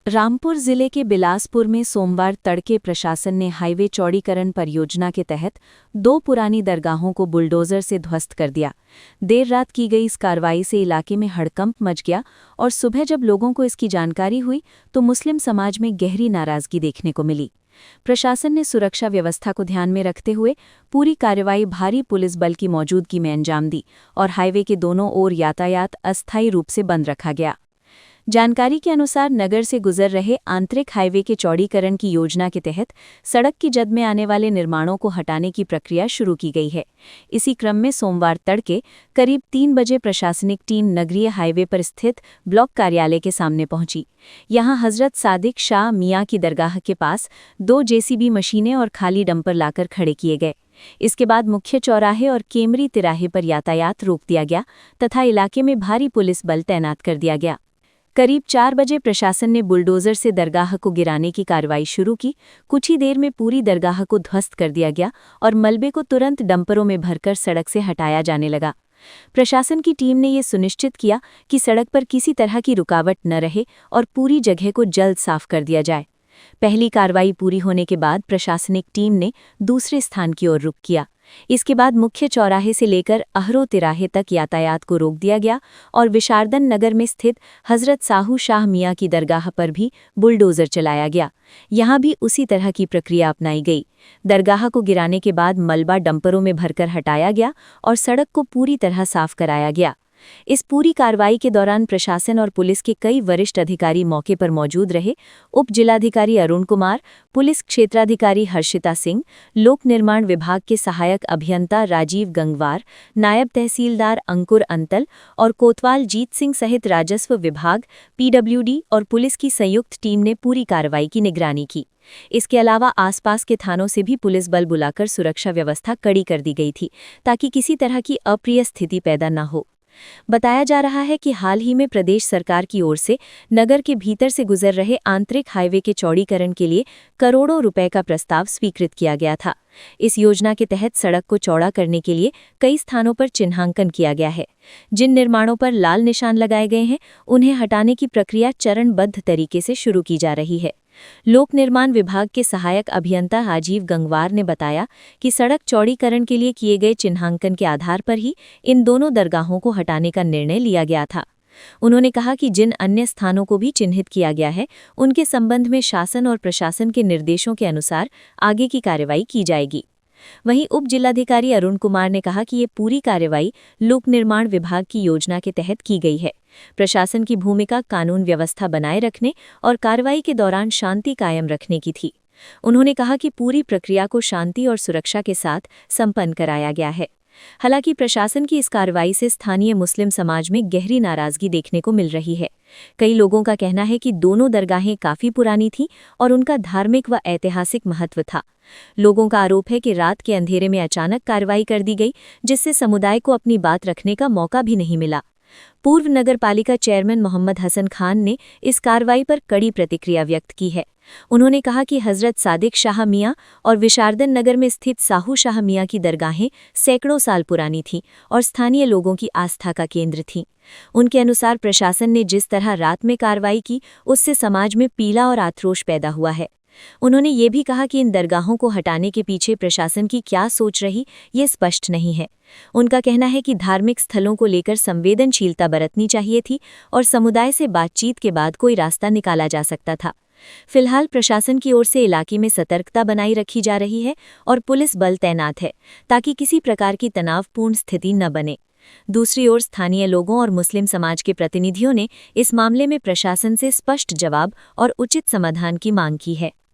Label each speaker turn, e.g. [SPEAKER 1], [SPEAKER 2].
[SPEAKER 1] रामपुर जिले के बिलासपुर में सोमवार तड़के प्रशासन ने हाईवे चौड़ीकरण परियोजना के तहत 2 पुरानी दरगाहों को बुलडोजर से ध्वस्त कर दिया। देर रात की गई इस कार्रवाई से इलाके में हड़कंप मच गया और सुबह जब लोगों को इसकी जानकारी हुई तो मुस्लिम समाज में गहरी नाराजगी देखने को मिली। प्रशासन ने सुरक्षा व्यवस्था को ध्यान में रखते हुए पूरी कार्रवाई भारी पुलिस बल की मौजूदगी में अंजाम दी और हाईवे के दोनों ओर यातायात अस्थायी रूप से बंद रखा गया। जानकारी के अनुसार नगर से गुजर रहे आंतरिक हाईवे के चौड़ीकरण की योजना के तहत सड़क की जद में आने वाले निर्माणों को हटाने की प्रक्रिया शुरू की गई है। इसी क्रम में सोमवार तड़के करीब 3 बजे प्रशासनिक टीम नगरीय हाईवे पर स्थित ब्लॉक कार्यालय के सामने पहुंची। यहां हजरत सादिक शाह मियां की दरगाह के पास 2 जेसीबी मशीनें और खाली डंपर लाकर खड़े किए गए। इसके बाद मुख्य चौराहे और केमरी तिराहे पर यातायात रोक दिया गया तथा इलाके में भारी पुलिस बल तैनात कर दिया गया। करीब 4 बजे प्रशासन ने बुलडोजर से दरगाह को गिराने की कार्रवाई शुरू की। कुछ ही देर में पूरी दरगाह को ध्वस्त कर दिया गया और मलबे को तुरंत डंपरों में भरकर सड़क से हटाया जाने लगा। प्रशासन की टीम ने ये सुनिश्चित किया कि सड़क पर किसी तरह की रुकावट न रहे और पूरी जगह को जल्द साफ कर दिया जाए। पहली कार्रवाई पूरी होने के बाद प्रशासनिक टीम ने दूसरे स्थान की ओर रुख किया। इसके बाद मुख्य चौराहे से लेकर अहरो तिराहे तक यातायात को रोक दिया गया और विशारदन नगर में स्थित हजरत साहू शाह मियां की दरगाह पर भी बुलडोजर चलाया गया। यहां भी उसी तरह की प्रक्रिया अपनाई गई। दरगाह को गिराने के बाद मलबा डंपरों में भरकर हटाया गया और सड़क को पूरी तरह साफ कराया गया। इस पूरी कार्रवाई के दौरान प्रशासन और पुलिस के कई वरिष्ठ अधिकारी मौके पर मौजूद रहे। उप जिलाधिकारी अरुण कुमार, पुलिस क्षेत्राधिकारी हर्षिता सिंह, लोक निर्माण विभाग के सहायक अभियंता राजीव गंगवार, नायब तहसीलदार अंकुर अंतल और कोतवाल जीत सिंह सहित राजस्व विभाग, पीडब्ल्यूडी और पुलिस की संयुक्त टीम ने पूरी कार्रवाई की निगरानी की। इसके अलावा आसपास के थानों से भी पुलिस बल बुलाकर सुरक्षा व्यवस्था कड़ी कर दी गई थी ताकि किसी तरह की अप्रिय स्थिति पैदा न हो। बताया जा रहा है कि हाल ही में प्रदेश सरकार की ओर से नगर के भीतर से गुजर रहे आंतरिक हाईवे के चौड़ीकरण के लिए करोड़ों रुपए का प्रस्ताव स्वीकृत किया गया था। इस योजना के तहत सड़क को चौड़ा करने के लिए कई स्थानों पर चिन्हांकन किया गया है। जिन निर्माणों पर लाल निशान लगाए गए हैं उन्हें हटाने की प्रक्रिया चरणबद्ध तरीके से शुरू की जा रही है। लोक निर्माण विभाग के सहायक अभियंता राजीव गंगवार ने बताया कि सड़क चौड़ीकरण के लिए किए गए चिन्हांकन के आधार पर ही इन दोनों दरगाहों को हटाने का निर्णय लिया गया था। उन्होंने कहा कि जिन अन्य स्थानों को भी चिन्हित किया गया है उनके संबंध में शासन और प्रशासन के निर्देशों के अनुसार आगे की कार्रवाई की जाएगी। वहीं उप जिलाधिकारी अरुण कुमार ने कहा कि ये पूरी कार्रवाई लोक निर्माण विभाग की योजना के तहत की गई है। प्रशासन की भूमिका कानून व्यवस्था बनाए रखने और कार्रवाई के दौरान शांति कायम रखने की थी। उन्होंने कहा कि पूरी प्रक्रिया को शांति और सुरक्षा के साथ संपन्न कराया गया है। हालांकि प्रशासन की इस कार्रवाई से स्थानीय मुस्लिम समाज में गहरी नाराजगी देखने को मिल रही है। कई लोगों का कहना है कि दोनों दरगाहें काफी पुरानी थीं और उनका धार्मिक व ऐतिहासिक महत्व था। लोगों का आरोप है कि रात के अंधेरे में अचानक कार्रवाई कर दी गई, जिससे समुदाय को अपनी बात रखने का मौका भी नहीं मिला। पूर्व नगरपालिका चेयरमैन मोहम्मद हसन खान ने इस कार्रवाई पर कड़ी प्रतिक्रिया व्यक्त की है। उन्होंने कहा कि हजरत सादिक शाह मियां और विशारदन नगर में स्थित साहू शाह मियां की दरगाहें सैकड़ों साल पुरानी थीं और स्थानीय लोगों की आस्था का केंद्र थीं। उनके अनुसार प्रशासन ने जिस तरह रात में कार्रवाई की उससे समाज में पीड़ा और आक्रोश पैदा हुआ है। उन्होंने ये भी कहा कि इन दरगाहों को हटाने के पीछे प्रशासन की क्या सोच रही ये स्पष्ट नहीं है। उनका कहना है कि धार्मिक स्थलों को लेकर संवेदनशीलता बरतनी चाहिए थी और समुदाय से बातचीत के बाद कोई रास्ता निकाला जा सकता था। फिलहाल प्रशासन की ओर से इलाके में सतर्कता बनाई रखी जा रही है और पुलिस बल तैनात है ताकि किसी प्रकार की तनावपूर्ण स्थिति न बने। दूसरी ओर स्थानीय लोगों और मुस्लिम समाज के प्रतिनिधियों ने इस मामले में प्रशासन से स्पष्ट जवाब और उचित समाधान की मांग की है।